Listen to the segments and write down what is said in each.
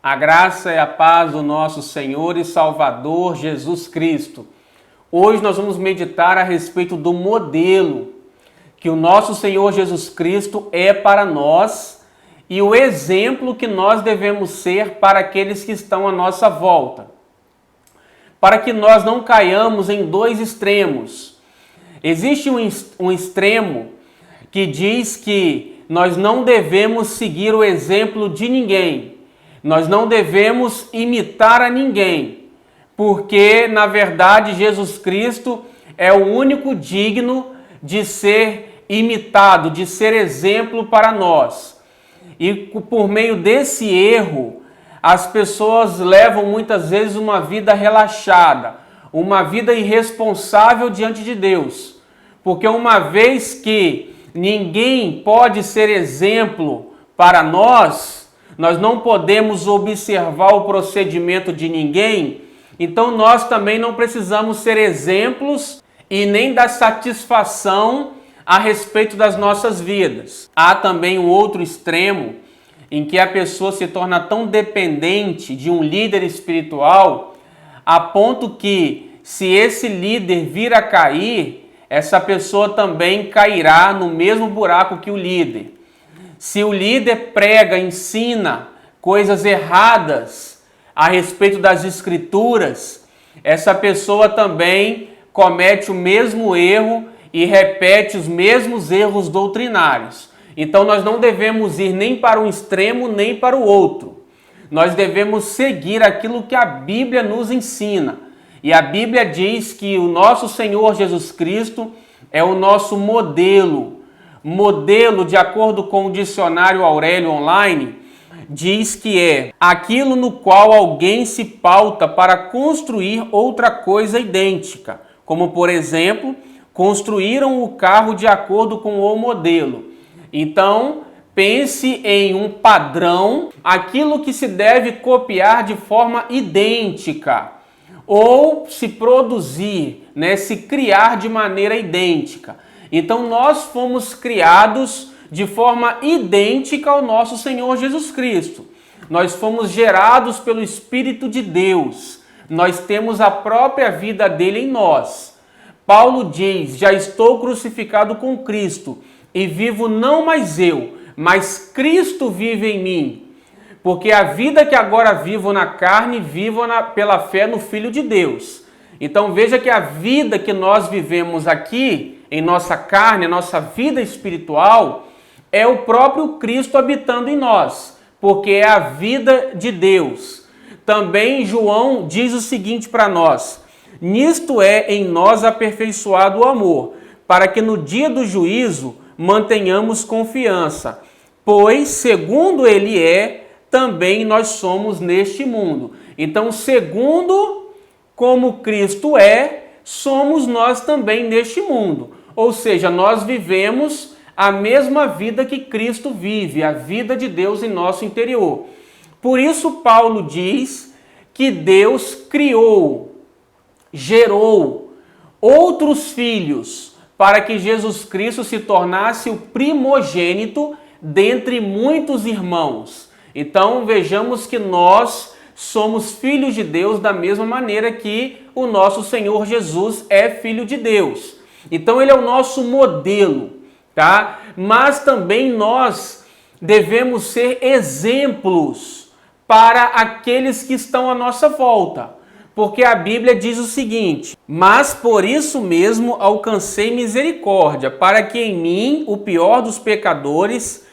A graça e a paz do nosso Senhor e Salvador Jesus Cristo. Hoje nós vamos meditar a respeito do modelo que o nosso Senhor Jesus Cristo é para nós e o exemplo que nós devemos ser para aqueles que estão à nossa volta. Para que nós não caiamos em dois extremos. Existe um extremo que diz que nós não devemos seguir o exemplo de ninguém. Nós não devemos imitar a ninguém, porque, na verdade, Jesus Cristo é o único digno de ser imitado, de ser exemplo para nós. E por meio desse erro, as pessoas levam muitas vezes uma vida relaxada, uma vida irresponsável diante de Deus. Porque uma vez que ninguém pode ser exemplo para nós não podemos observar o procedimento de ninguém, então nós também não precisamos ser exemplos e nem dar satisfação a respeito das nossas vidas. Há também um outro extremo em que a pessoa se torna tão dependente de um líder espiritual a ponto que, se esse líder vir a cair, essa pessoa também cairá no mesmo buraco que o líder. Se o líder prega, ensina coisas erradas a respeito das escrituras, essa pessoa também comete o mesmo erro e repete os mesmos erros doutrinários. Então nós não devemos ir nem para um extremo nem para o outro. Nós devemos seguir aquilo que a Bíblia nos ensina. E a Bíblia diz que o nosso Senhor Jesus Cristo é o nosso modelo. Modelo, de acordo com o dicionário Aurélio Online, diz que é aquilo no qual alguém se pauta para construir outra coisa idêntica, como, por exemplo, construíram o carro de acordo com o modelo. Então, pense em um padrão, aquilo que se deve copiar de forma idêntica, ou se produzir, se criar de maneira idêntica. Então nós fomos criados de forma idêntica ao nosso Senhor Jesus Cristo. Nós fomos gerados pelo Espírito de Deus. Nós temos a própria vida dele em nós. Paulo diz: já estou crucificado com Cristo e vivo não mais eu, mas Cristo vive em mim. Porque a vida que agora vivo na carne, vivo pela fé no Filho de Deus. Então veja que a vida que nós vivemos aqui, em nossa carne, a nossa vida espiritual, é o próprio Cristo habitando em nós, porque é a vida de Deus. Também João diz o seguinte para nós: nisto é em nós aperfeiçoado o amor, para que no dia do juízo mantenhamos confiança, pois segundo ele é, também nós somos neste mundo. Então, segundo como Cristo é, somos nós também neste mundo. Ou seja, nós vivemos a mesma vida que Cristo vive, a vida de Deus em nosso interior. Por isso Paulo diz que Deus criou, gerou outros filhos para que Jesus Cristo se tornasse o primogênito dentre muitos irmãos. Então vejamos que nós somos filhos de Deus da mesma maneira que o nosso Senhor Jesus é filho de Deus. Então ele é o nosso modelo, tá? Mas também nós devemos ser exemplos para aqueles que estão à nossa volta. Porque a Bíblia diz o seguinte: mas por isso mesmo alcancei misericórdia, para que em mim, o pior dos pecadores,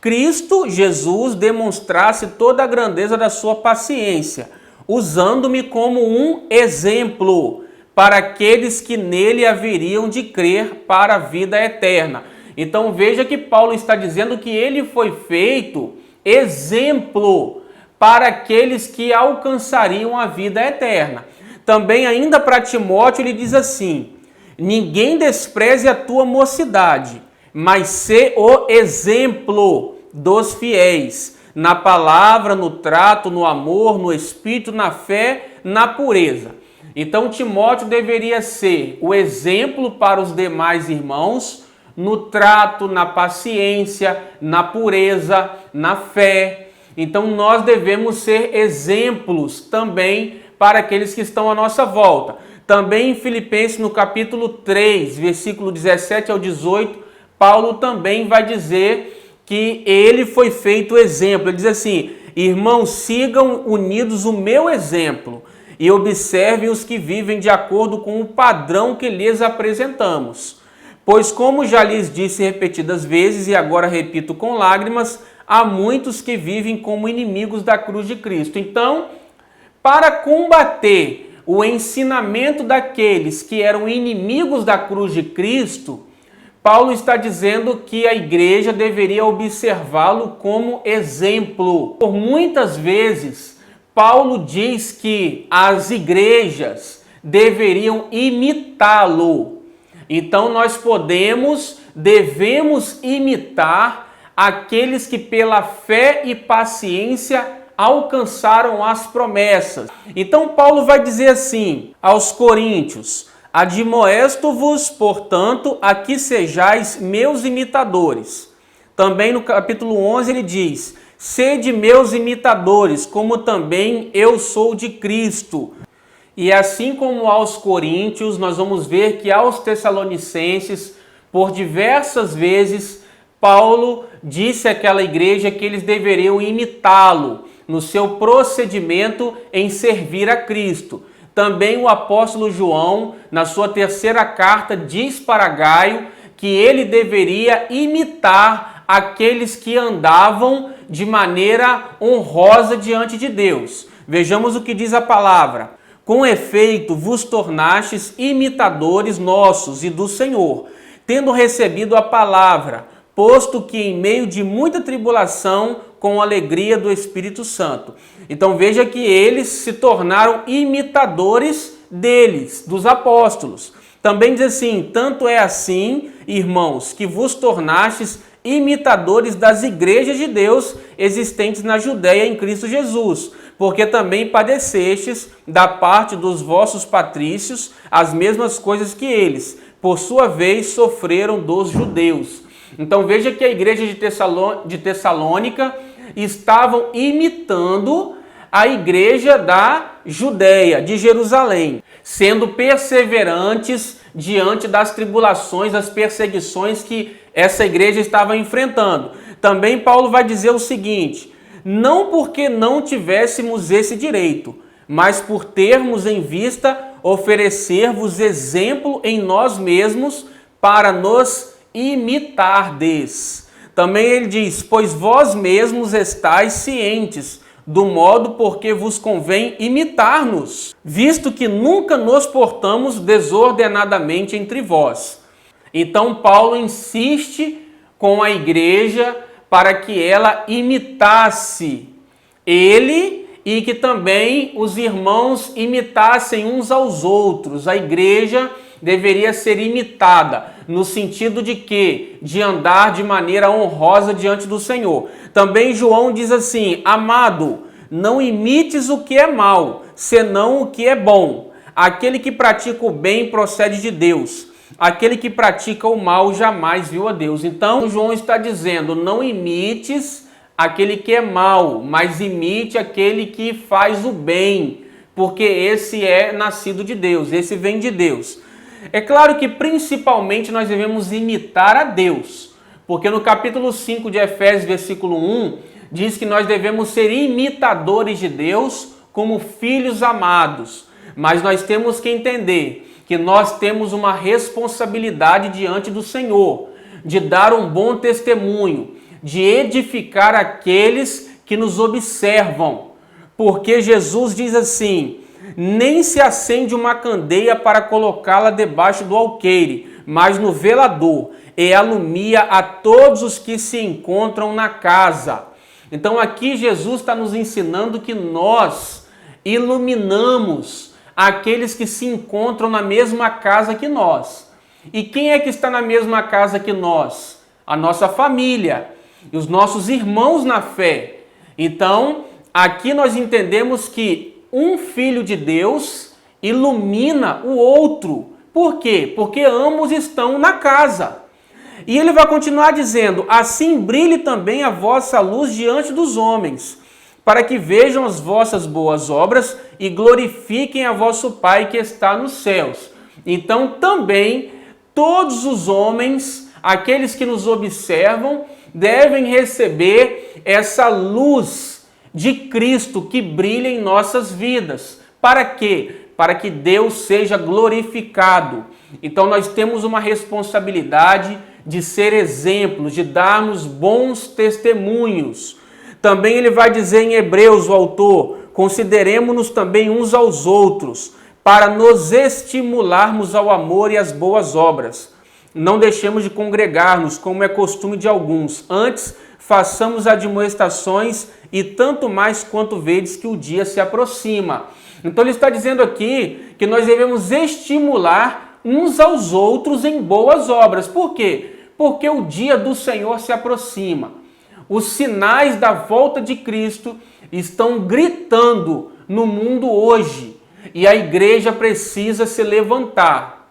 Cristo Jesus demonstrasse toda a grandeza da sua paciência, usando-me como um exemplo para aqueles que nele haveriam de crer para a vida eterna. Então veja que Paulo está dizendo que ele foi feito exemplo para aqueles que alcançariam a vida eterna. Também ainda para Timóteo ele diz assim: ninguém despreze a tua mocidade, mas sê o exemplo dos fiéis, na palavra, no trato, no amor, no espírito, na fé, na pureza. Então Timóteo deveria ser o exemplo para os demais irmãos no trato, na paciência, na pureza, na fé. Então nós devemos ser exemplos também para aqueles que estão à nossa volta. Também em Filipenses, no capítulo 3, versículo 17 ao 18, Paulo também vai dizer que ele foi feito exemplo. Ele diz assim: irmãos, sigam unidos o meu exemplo e observem os que vivem de acordo com o padrão que lhes apresentamos. Pois, como já lhes disse repetidas vezes, e agora repito com lágrimas, há muitos que vivem como inimigos da cruz de Cristo. Então, para combater o ensinamento daqueles que eram inimigos da cruz de Cristo, Paulo está dizendo que a igreja deveria observá-lo como exemplo. Por muitas vezes, Paulo diz que as igrejas deveriam imitá-lo. Então nós devemos imitar aqueles que pela fé e paciência alcançaram as promessas. Então Paulo vai dizer assim aos coríntios: admoesto-vos, portanto, a que sejais meus imitadores. Também no capítulo 11 ele diz: sede meus imitadores, como também eu sou de Cristo. E assim como aos coríntios, nós vamos ver que aos tessalonicenses, por diversas vezes, Paulo disse àquela igreja que eles deveriam imitá-lo no seu procedimento em servir a Cristo. Também o apóstolo João, na sua terceira carta, diz para Gaio que ele deveria imitar aqueles que andavam de maneira honrosa diante de Deus. Vejamos o que diz a palavra: com efeito vos tornastes imitadores nossos e do Senhor, tendo recebido a palavra, posto que em meio de muita tribulação, com alegria do Espírito Santo. Então veja que eles se tornaram imitadores deles, dos apóstolos. Também diz assim: tanto é assim, irmãos, que vos tornastes imitadores das igrejas de Deus existentes na Judéia em Cristo Jesus, porque também padecestes da parte dos vossos patrícios as mesmas coisas que eles, por sua vez, sofreram dos judeus. Então veja que a igreja de Tessalônica estavam imitando a igreja da Judéia, de Jerusalém, sendo perseverantes diante das tribulações, das perseguições que essa igreja estava enfrentando. Também Paulo vai dizer o seguinte: não porque não tivéssemos esse direito, mas por termos em vista oferecer-vos exemplo em nós mesmos para nos imitardes. Também ele diz: pois vós mesmos estáis cientes do modo por que vos convém imitar-nos, visto que nunca nos portamos desordenadamente entre vós. Então Paulo insiste com a igreja para que ela imitasse ele e que também os irmãos imitassem uns aos outros. A igreja deveria ser imitada, no sentido de quê? De andar de maneira honrosa diante do Senhor. Também João diz assim: amado, não imites o que é mal, senão o que é bom. Aquele que pratica o bem procede de Deus. Aquele que pratica o mal jamais viu a Deus. Então João está dizendo: não imites aquele que é mal, mas imite aquele que faz o bem, porque esse é nascido de Deus, esse vem de Deus. É claro que principalmente nós devemos imitar a Deus, porque no capítulo 5 de Efésios, versículo 1, diz que nós devemos ser imitadores de Deus como filhos amados. Mas nós temos que entender que nós temos uma responsabilidade diante do Senhor, de dar um bom testemunho, de edificar aqueles que nos observam. Porque Jesus diz assim: nem se acende uma candeia para colocá-la debaixo do alqueire, mas no velador, e alumia a todos os que se encontram na casa. Então aqui Jesus está nos ensinando que nós iluminamos aqueles que se encontram na mesma casa que nós. E quem é que está na mesma casa que nós? A nossa família e os nossos irmãos na fé. Então, aqui nós entendemos que um filho de Deus ilumina o outro. Por quê? Porque ambos estão na casa. E ele vai continuar dizendo: assim brilhe também a vossa luz diante dos homens, para que vejam as vossas boas obras e glorifiquem a vosso Pai que está nos céus. Então também todos os homens, aqueles que nos observam, devem receber essa luz de Cristo que brilha em nossas vidas. Para quê? Para que Deus seja glorificado. Então nós temos uma responsabilidade de ser exemplos, de darmos bons testemunhos. Também ele vai dizer em Hebreus, o autor, consideremo-nos também uns aos outros, para nos estimularmos ao amor e às boas obras. Não deixemos de congregar-nos, como é costume de alguns. Antes, façamos admoestações, e tanto mais quanto vedes que o dia se aproxima. Então ele está dizendo aqui que nós devemos estimular uns aos outros em boas obras. Por quê? Porque o dia do Senhor se aproxima. Os sinais da volta de Cristo estão gritando no mundo hoje. E a igreja precisa se levantar.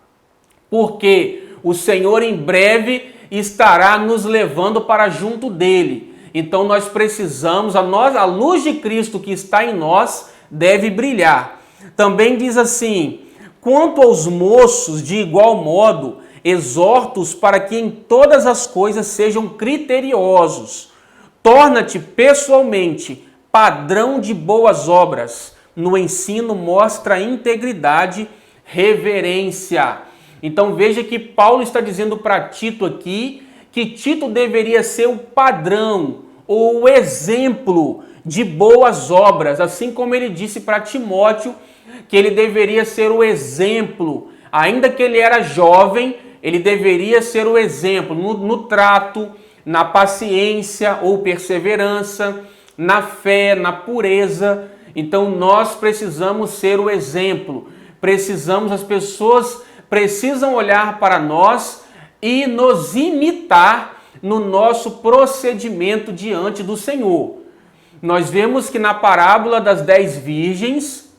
Porque o Senhor em breve estará nos levando para junto dele. Então nós precisamos, a luz de Cristo que está em nós deve brilhar. Também diz assim: quanto aos moços, de igual modo, exorto-os para que em todas as coisas sejam criteriosos. Torna-te pessoalmente padrão de boas obras. No ensino mostra integridade, reverência. Então veja que Paulo está dizendo para Tito aqui que Tito deveria ser o padrão ou o exemplo de boas obras, assim como ele disse para Timóteo que ele deveria ser o exemplo, ainda que ele era jovem, ele deveria ser o exemplo no trato, na paciência ou perseverança, na fé, na pureza. Então nós precisamos ser o exemplo, as pessoas precisam olhar para nós e nos imitar no nosso procedimento diante do Senhor. Nós vemos que na parábola das 10 virgens,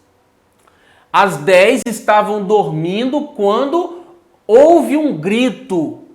as 10 estavam dormindo quando houve um grito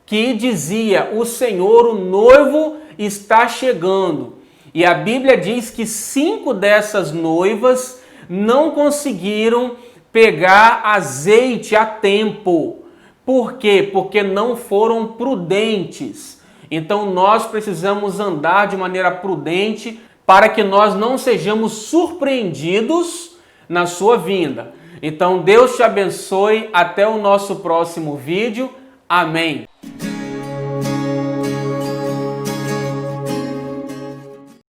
que dizia: o Senhor, o noivo, está chegando. E a Bíblia diz que 5 dessas noivas não conseguiram pegar azeite a tempo. Por quê? Porque não foram prudentes. Então nós precisamos andar de maneira prudente para que nós não sejamos surpreendidos na sua vinda. Então Deus te abençoe. Até o nosso próximo vídeo. Amém.